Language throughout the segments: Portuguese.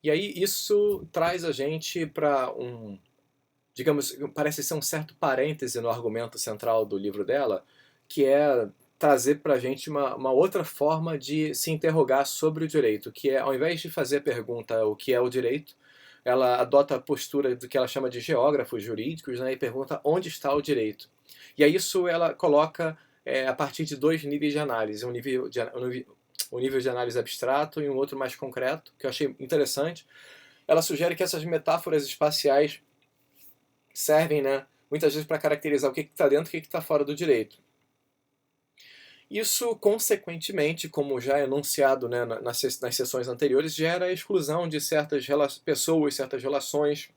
E aí isso traz a gente para digamos, parece ser um certo parêntese no argumento central do livro dela, que é trazer para a gente uma outra forma de se interrogar sobre o direito, que é, ao invés de fazer a pergunta o que é o direito, ela adota a postura do que ela chama de geógrafos jurídicos, né, e pergunta onde está o direito. E aí isso ela coloca a partir de dois níveis de análise, um nível de análise abstrato e um outro mais concreto, que eu achei interessante. Ela sugere que essas metáforas espaciais servem, né, muitas vezes para caracterizar o que está dentro e o que está fora do direito. Isso, consequentemente, como já enunciado, né, nas sessões anteriores, gera a exclusão de certas pessoas, certas relações,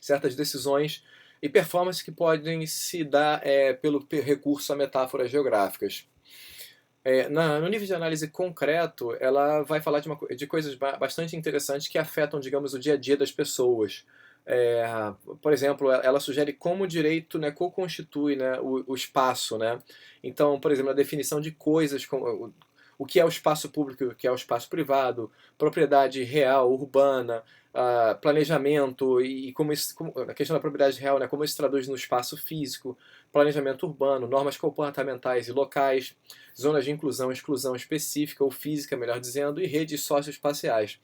certas decisões e performances que podem se dar pelo recurso a metáforas geográficas. No nível de análise concreto, ela vai falar de coisas bastante interessantes que afetam, digamos, o dia a dia das pessoas. É, por exemplo, ela sugere como o direito, né, co-constitui, né, o espaço. Né? Então, por exemplo, a definição de coisas, como, o que é o espaço público e o que é o espaço privado, propriedade real, urbana, planejamento e a questão da propriedade real, né, como isso se traduz no espaço físico, planejamento urbano, normas comportamentais e locais, zonas de inclusão e exclusão específica ou física, melhor dizendo, e redes socioespaciais.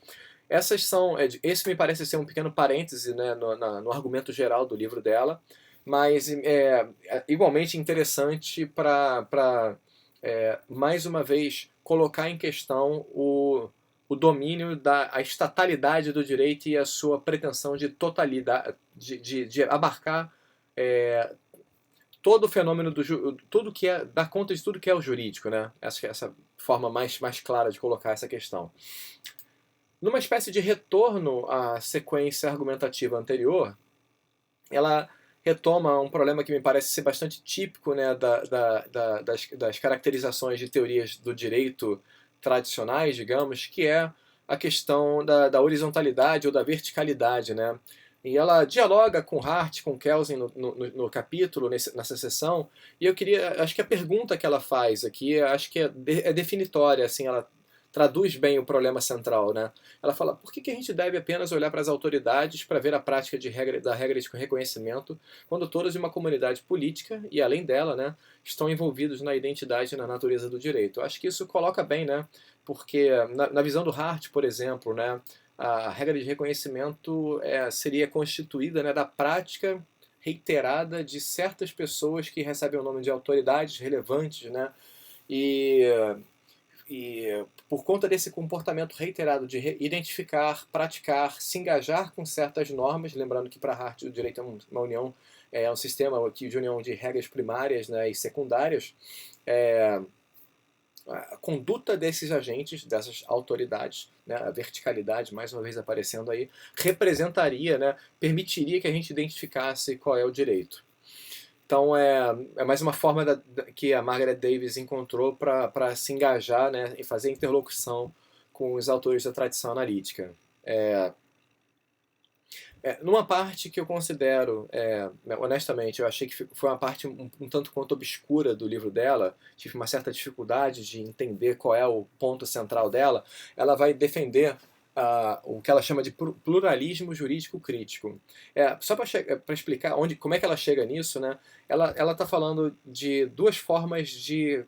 Esse me parece ser um pequeno parêntese, né, no argumento geral do livro dela, mas é igualmente interessante para, mais uma vez, colocar em questão o domínio a estatalidade do direito e a sua pretensão de totalidade, de abarcar é, todo o fenômeno tudo que é dar conta de tudo que é o jurídico, né? Essa forma mais clara de colocar essa questão. Numa espécie de retorno à sequência argumentativa anterior, ela retoma um problema que me parece ser bastante típico, né, das caracterizações de teorias do direito tradicionais, digamos, que é a questão da horizontalidade ou da verticalidade, né? E ela dialoga com Hart, com Kelsen no capítulo, nessa sessão, e eu queria, acho que a pergunta que ela faz aqui, acho que é definitória, assim, ela traduz bem o problema central, né? Ela fala, por que a gente deve apenas olhar para as autoridades para ver a prática da regra de reconhecimento, quando todos em uma comunidade política, e além dela, né, estão envolvidos na identidade e na natureza do direito? Eu acho que isso coloca bem, né? Porque na visão do Hart, por exemplo, né, a regra de reconhecimento seria constituída, né, da prática reiterada de certas pessoas que recebem o nome de autoridades relevantes, né, e por conta desse comportamento reiterado de identificar, praticar, se engajar com certas normas, lembrando que para Hart o direito é uma união, é um sistema de união de regras primárias, né, e secundárias, é, a conduta desses agentes, dessas autoridades, né, a verticalidade, mais uma vez aparecendo aí, representaria, né, permitiria que a gente identificasse qual é o direito. Então é mais uma forma que a Margaret Davis encontrou para se engajar, né, e fazer interlocução com os autores da tradição analítica. Numa parte que eu considero, honestamente, eu achei que foi uma parte um tanto quanto obscura do livro dela, tive uma certa dificuldade de entender qual é o ponto central dela, ela vai defender o que ela chama de pluralismo jurídico crítico. Só para explicar como é que ela chega nisso, né? Ela está falando de duas formas de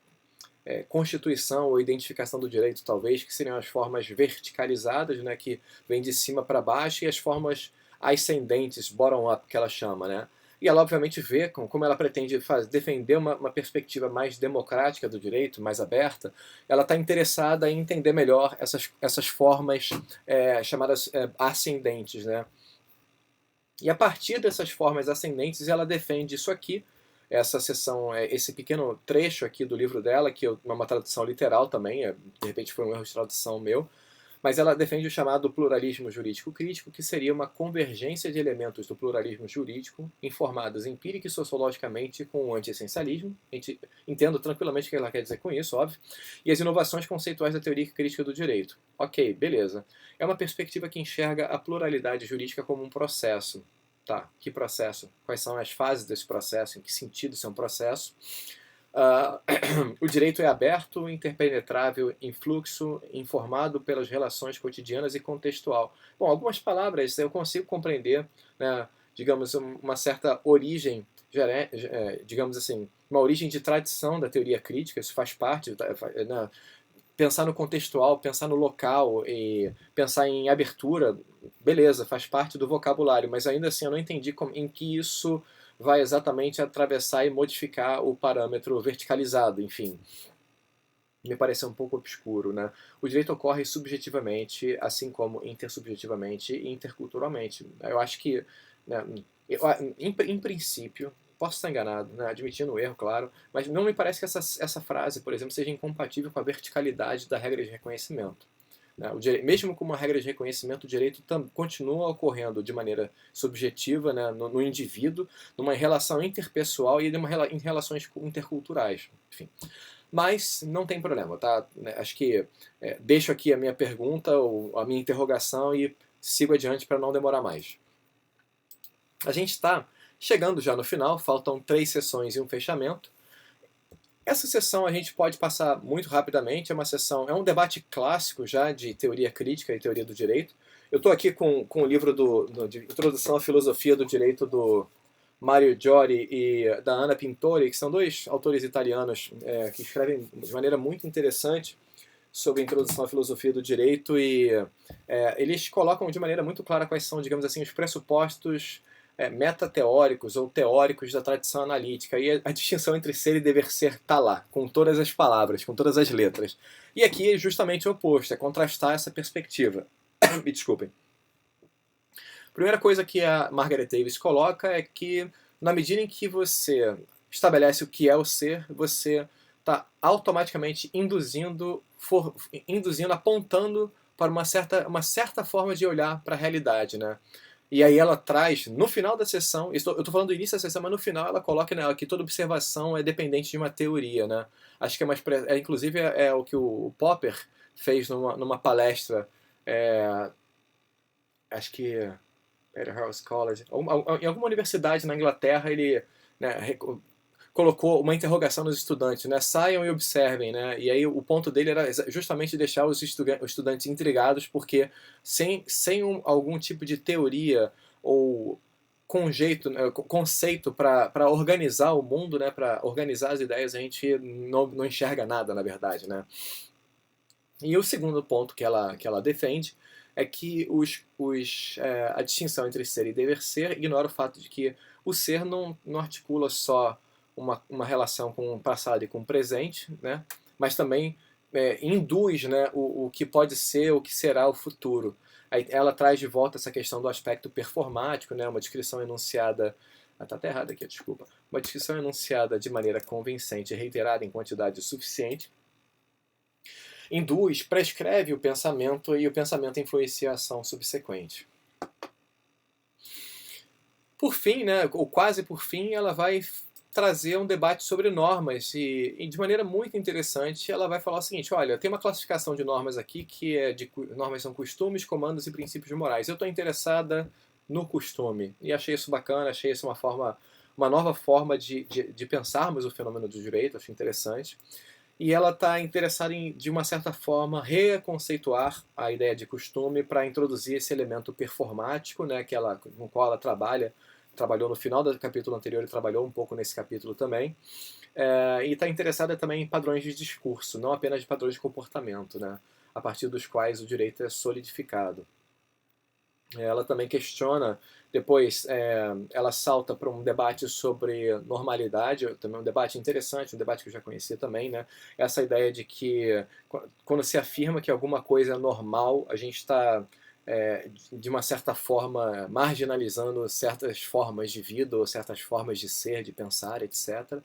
constituição ou identificação do direito, talvez, que seriam as formas verticalizadas, né, que vêm de cima para baixo, e as formas ascendentes, bottom-up, que ela chama. Né? E ela, obviamente, vê como ela pretende defender uma perspectiva mais democrática do direito, mais aberta, ela está interessada em entender melhor essas formas chamadas ascendentes. Né? E a partir dessas formas ascendentes, ela defende isso aqui, essa seção, esse pequeno trecho aqui do livro dela, que é uma tradução literal também, de repente foi um erro de tradução meu, mas ela defende o chamado pluralismo jurídico crítico, que seria uma convergência de elementos do pluralismo jurídico, informados empírica e sociologicamente com o anti-essencialismo, entendo tranquilamente o que ela quer dizer com isso, óbvio, e as inovações conceituais da teoria crítica do direito. Ok, beleza. É uma perspectiva que enxerga a pluralidade jurídica como um processo. Tá, que processo? Quais são as fases desse processo? Em que sentido isso é um processo? Ah, o direito é aberto, interpenetrável, em fluxo, informado pelas relações cotidianas e contextual. Bom, algumas palavras eu consigo compreender, né, digamos, uma certa origem, digamos assim, uma origem de tradição da teoria crítica, isso faz parte, né, pensar no contextual, pensar no local e pensar em abertura, beleza, faz parte do vocabulário, mas ainda assim eu não entendi em que isso vai exatamente atravessar e modificar o parâmetro verticalizado, enfim. Me pareceu um pouco obscuro, né? O direito ocorre subjetivamente, assim como intersubjetivamente e interculturalmente. Eu acho que, né, em princípio, posso estar enganado, né, admitindo o erro, claro, mas não me parece que essa frase, por exemplo, seja incompatível com a verticalidade da regra de reconhecimento. Né? Mesmo com uma regra de reconhecimento, o direito continua ocorrendo de maneira subjetiva, né, no indivíduo, numa relação interpessoal e em relações interculturais. Enfim. Mas não tem problema, tá? Acho que deixo aqui a minha pergunta ou a minha interrogação e sigo adiante para não demorar mais. A gente está chegando já no final, faltam 3 sessões e um fechamento. Essa sessão a gente pode passar muito rapidamente, é um debate clássico já de teoria crítica e teoria do direito. Eu estou aqui com o livro de Introdução à Filosofia do Direito do Mario Giori e da Anna Pintori, que são dois autores italianos que escrevem de maneira muito interessante sobre a introdução à filosofia do direito e eles colocam de maneira muito clara quais são, digamos assim, os pressupostos metateóricos ou teóricos da tradição analítica. E a distinção entre ser e dever ser está lá, com todas as palavras, com todas as letras. E aqui é justamente o oposto, é contrastar essa perspectiva. Me desculpem. A primeira coisa que a Margaret Davis coloca é que, na medida em que você estabelece o que é o ser, você está automaticamente induzindo, apontando para uma certa forma de olhar para a realidade, né? E aí ela traz, no final da sessão, eu estou falando do início da sessão, mas no final ela coloca nela que toda observação é dependente de uma teoria, né? Acho que inclusive é o que o Popper fez numa palestra, acho que House College, em alguma universidade na Inglaterra, ele, né, colocou uma interrogação nos estudantes, né? Saiam e observem, né? E aí o ponto dele era justamente deixar os estudantes intrigados, porque sem algum tipo de teoria ou conceito para organizar o mundo, né? Para organizar as ideias, a gente não enxerga nada, na verdade, né? E o segundo ponto que ela defende é que a distinção entre ser e dever ser ignora o fato de que o ser não articula só uma relação com o passado e com o presente, né? Mas também induz, né, o que pode ser, o que será o futuro. Aí ela traz de volta essa questão do aspecto performático, né, uma descrição enunciada. Está até errado aqui, desculpa. Uma descrição enunciada de maneira convincente e reiterada em quantidade suficiente induz, prescreve o pensamento e o pensamento influencia a ação subsequente. Por fim, né, ou quase por fim, ela vai trazer um debate sobre normas e de maneira muito interessante ela vai falar o seguinte: olha, tem uma classificação de normas aqui que normas são costumes, comandos e princípios morais. Eu estou interessada no costume e achei isso bacana, achei isso uma nova forma de pensarmos o fenômeno do direito, achei interessante. E ela está interessada em, de uma certa forma, reconceituar a ideia de costume para introduzir esse elemento performático, né, com o qual ela trabalhou no final do capítulo anterior e trabalhou um pouco nesse capítulo também. E está interessada também em padrões de discurso, não apenas de padrões de comportamento, né, a partir dos quais o direito é solidificado. Ela também questiona, depois ela salta para um debate sobre normalidade, também um debate interessante, um debate que eu já conhecia também, né? Essa ideia de que quando se afirma que alguma coisa é normal, a gente está, de uma certa forma, marginalizando certas formas de vida ou certas formas de ser, de pensar, etc.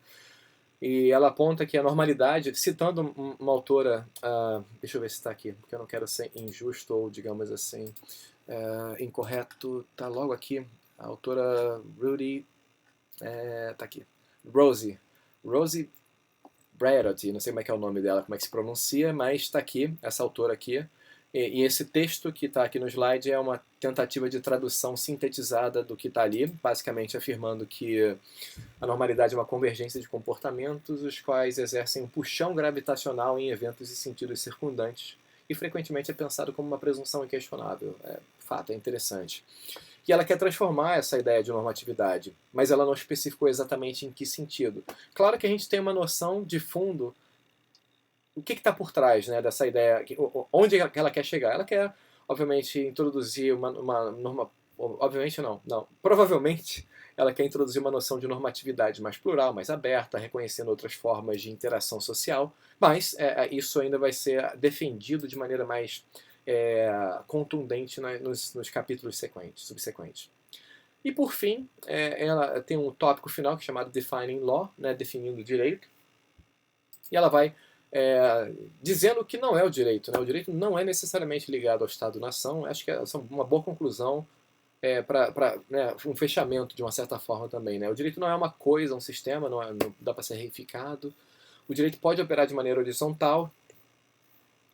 E ela aponta que a normalidade, citando uma autora, deixa eu ver se está aqui, porque eu não quero ser injusto ou, digamos assim, incorreto, tá logo aqui, a autora Rudy, tá aqui, Rosie Braidotti, não sei como é que é o nome dela, como é que se pronuncia, mas está aqui, essa autora aqui, E esse texto que está aqui no slide é uma tentativa de tradução sintetizada do que está ali, basicamente afirmando que a normalidade é uma convergência de comportamentos, os quais exercem um puxão gravitacional em eventos e sentidos circundantes, e frequentemente é pensado como uma presunção inquestionável. Fato, é interessante. E ela quer transformar essa ideia de normatividade, mas ela não especificou exatamente em que sentido. Claro que a gente tem uma noção de fundo, o que está por trás, né, dessa ideia, onde ela quer chegar. Ela quer, obviamente, introduzir uma norma. Obviamente não. Provavelmente ela quer introduzir uma noção de normatividade mais plural, mais aberta, reconhecendo outras formas de interação social, mas isso ainda vai ser defendido de maneira mais contundente nos capítulos subsequentes. E por fim, ela tem um tópico final que é chamado Defining Law, né, definindo o direito, e ela vai dizendo que não é o direito. Né? O direito não é necessariamente ligado ao Estado-nação. Acho que é uma boa conclusão para um fechamento de uma certa forma também. Né? O direito não é uma coisa, um sistema, não dá para ser reificado. O direito pode operar de maneira horizontal,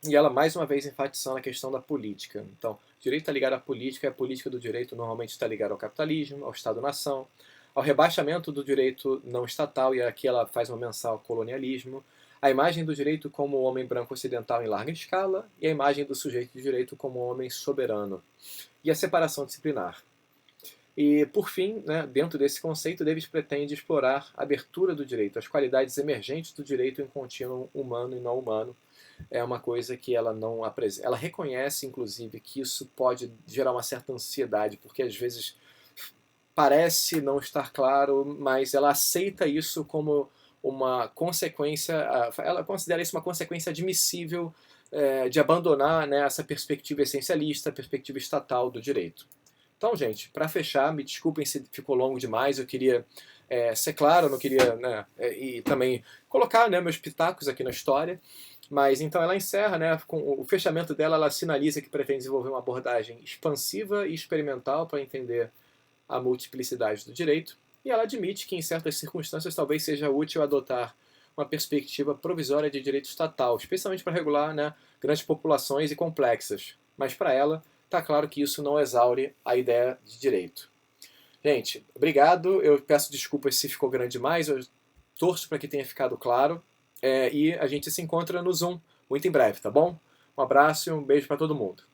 e ela mais uma vez enfatizando a questão da política. Então, o direito está ligado à política, e a política do direito normalmente está ligada ao capitalismo, ao Estado-nação, ao rebaixamento do direito não estatal, e aqui ela faz uma menção ao colonialismo, a imagem do direito como homem branco ocidental em larga escala, e a imagem do sujeito de direito como homem soberano, e a separação disciplinar. E, por fim, né, dentro desse conceito, Davis pretende explorar a abertura do direito, as qualidades emergentes do direito em contínuo humano e não humano. É uma coisa que ela não apresenta. Ela reconhece, inclusive, que isso pode gerar uma certa ansiedade, porque às vezes parece não estar claro, mas ela aceita isso como uma consequência, ela considera isso uma consequência admissível de abandonar, né, essa perspectiva essencialista, perspectiva estatal do direito. Então, gente, para fechar, me desculpem se ficou longo demais, eu queria ser claro, eu não queria, né, e também colocar, né, meus pitacos aqui na história, mas então ela encerra, né, com o fechamento dela, ela sinaliza que pretende desenvolver uma abordagem expansiva e experimental para entender a multiplicidade do direito, e ela admite que em certas circunstâncias talvez seja útil adotar uma perspectiva provisória de direito estatal, especialmente para regular, né, grandes populações e complexas, mas para ela está claro que isso não exaure a ideia de direito. Gente, obrigado. Eu peço desculpas se ficou grande demais. Eu torço para que tenha ficado claro. E a gente se encontra no Zoom muito em breve, tá bom? Um abraço e um beijo para todo mundo.